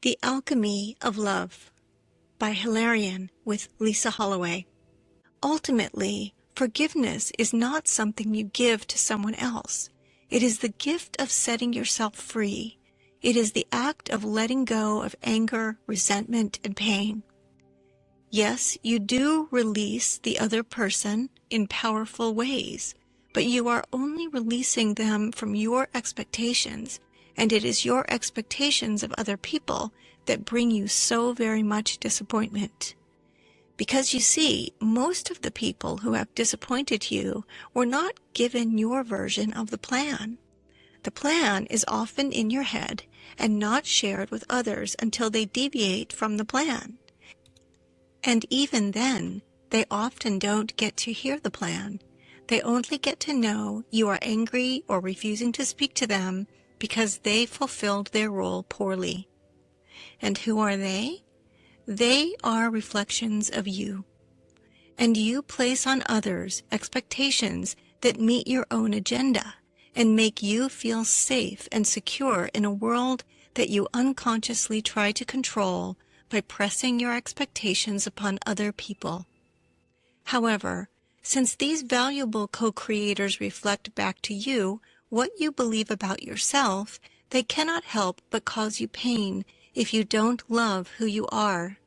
The Alchemy of Love by Hilarion with Lisa Holloway. Ultimately, forgiveness is not something you give to someone else. It is the gift of setting yourself free. It is the act of letting go of anger, resentment, and pain. Yes, you do release the other person in powerful ways, but you are only releasing them from your expectations, and it is your expectations of other people that bring you so very much disappointment. Because you see, most of the people who have disappointed you were not given your version of the plan. The plan is often in your head and not shared with others until they deviate from the plan. And even then, they often don't get to hear the plan. They only get to know you are angry or refusing to speak to them because they fulfilled their role poorly. And who are they? They are reflections of you. And you place on others expectations that meet your own agenda and make you feel safe and secure in a world that you unconsciously try to control by pressing your expectations upon other people. However, since these valuable co-creators reflect back to you what you believe about yourself, they cannot help but cause you pain if you don't love who you are.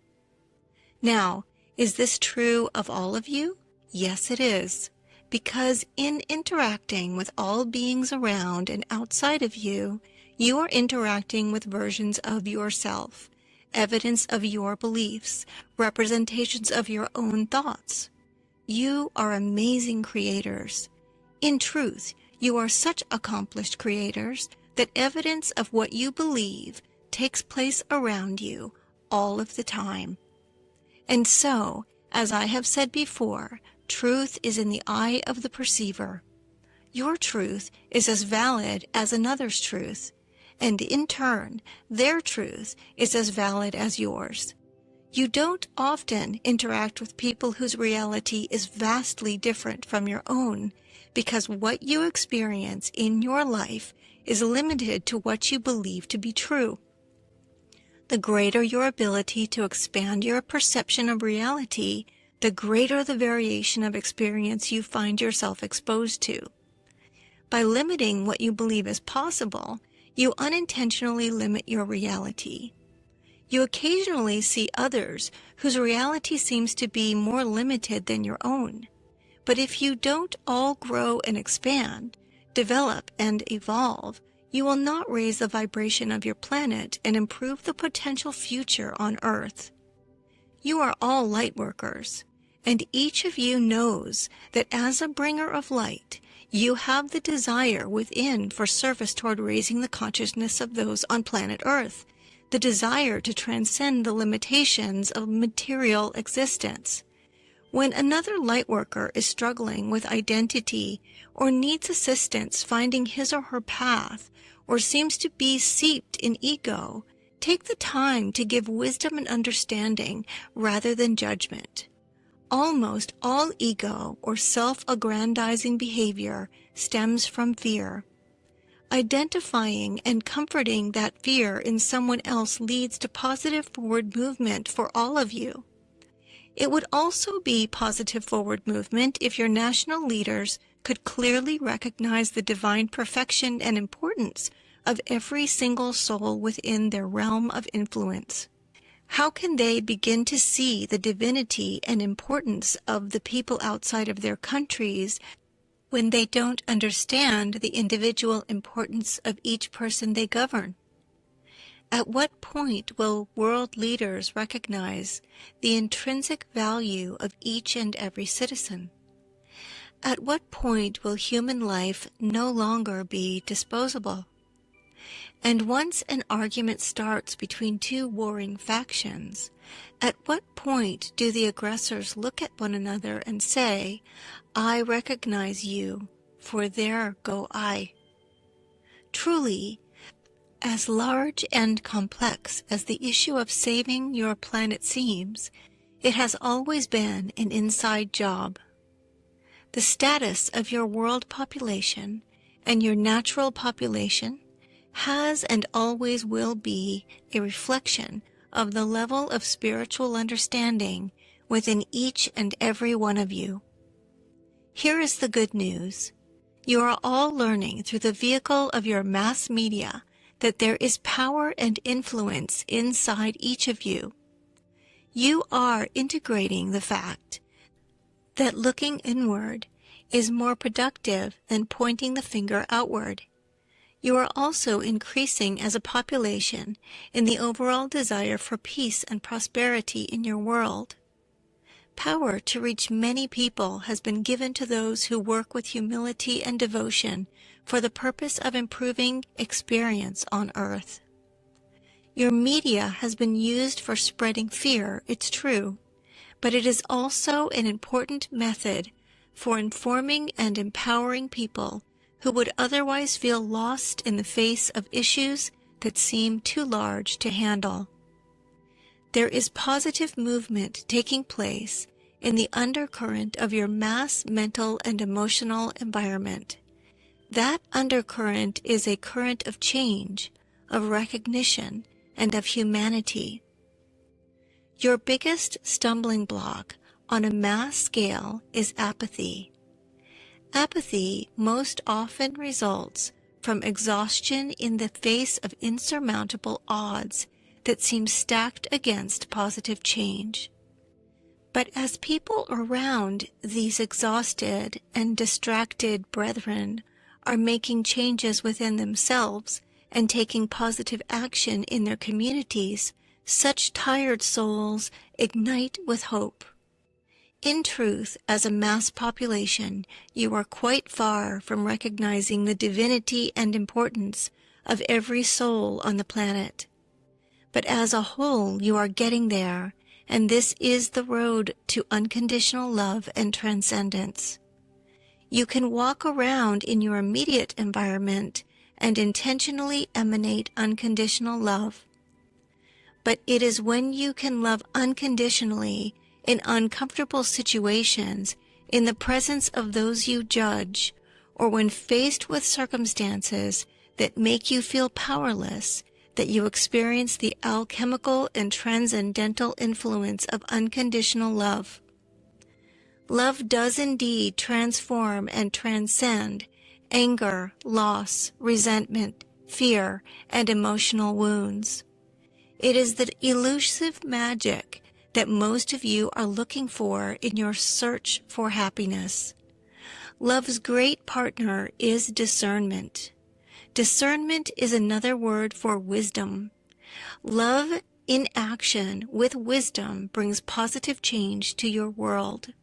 Now, is this true of all of you? Yes, it is. Because in interacting with all beings around and outside of you, you are interacting with versions of yourself, evidence of your beliefs, representations of your own thoughts. You are amazing creators. In truth, you are such accomplished creators that evidence of what you believe takes place around you all of the time. And so, as I have said before, truth is in the eye of the perceiver. Your truth is as valid as another's truth, and in turn, their truth is as valid as yours. You don't often interact with people whose reality is vastly different from your own, because what you experience in your life is limited to what you believe to be true. The greater your ability to expand your perception of reality, the greater the variation of experience you find yourself exposed to. By limiting what you believe is possible, you unintentionally limit your reality. You occasionally see others whose reality seems to be more limited than your own. But if you don't all grow and expand, develop and evolve, you will not raise the vibration of your planet and improve the potential future on Earth. You are all light workers, and each of you knows that as a bringer of light, you have the desire within for service toward raising the consciousness of those on planet Earth, the desire to transcend the limitations of material existence. When another lightworker is struggling with identity or needs assistance finding his or her path or seems to be seeped in ego, take the time to give wisdom and understanding rather than judgment. Almost all ego or self-aggrandizing behavior stems from fear. Identifying and comforting that fear in someone else leads to positive forward movement for all of you. It would also be positive forward movement if your national leaders could clearly recognize the divine perfection and importance of every single soul within their realm of influence. How can they begin to see the divinity and importance of the people outside of their countries when they don't understand the individual importance of each person they govern? At what point will world leaders recognize the intrinsic value of each and every citizen? At what point will human life no longer be disposable? And once an argument starts between two warring factions, at what point do the aggressors look at one another and say, "I recognize you, for there go I"? Truly, as large and complex as the issue of saving your planet seems, it has always been an inside job. The status of your world population and your natural population has and always will be a reflection of the level of spiritual understanding within each and every one of you. Here is the good news. You are all learning through the vehicle of your mass media that there is power and influence inside each of you. You are integrating the fact that looking inward is more productive than pointing the finger outward. You are also increasing as a population in the overall desire for peace and prosperity in your world. Power to reach many people has been given to those who work with humility and devotion for the purpose of improving experience on earth. Your media has been used for spreading fear, it's true, but it is also an important method for informing and empowering people who would otherwise feel lost in the face of issues that seem too large to handle. There is positive movement taking place in the undercurrent of your mass mental and emotional environment. That undercurrent is a current of change, of recognition, and of humanity. Your biggest stumbling block on a mass scale is apathy. Apathy most often results from exhaustion in the face of insurmountable odds that seem stacked against positive change. But as people around these exhausted and distracted brethren are making changes within themselves and taking positive action in their communities, such tired souls ignite with hope. In truth, as a mass population, you are quite far from recognizing the divinity and importance of every soul on the planet. But as a whole, you are getting there, and this is the road to unconditional love and transcendence. You can walk around in your immediate environment and intentionally emanate unconditional love. But it is when you can love unconditionally in uncomfortable situations, in the presence of those you judge, or when faced with circumstances that make you feel powerless, that you experience the alchemical and transcendental influence of unconditional love. Love does indeed transform and transcend anger, loss, resentment, fear, and emotional wounds. It is the elusive magic that most of you are looking for in your search for happiness. Love's great partner is discernment. Discernment is another word for wisdom. Love in action with wisdom brings positive change to your world.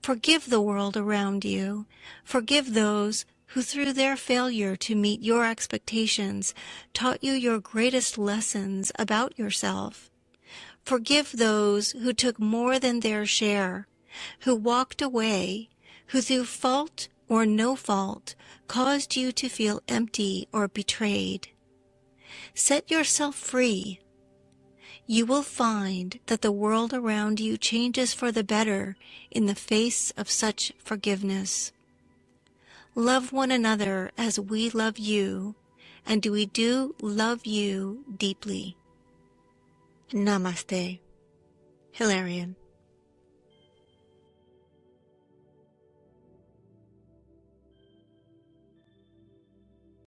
Forgive the world around you. Forgive those who through their failure to meet your expectations taught you your greatest lessons about yourself. Forgive those who took more than their share, who walked away, who through fault or no fault caused you to feel empty or betrayed. Set yourself free. You will find that the world around you changes for the better in the face of such forgiveness. Love one another as we love you, and we do love you deeply. Namaste. Hilarion.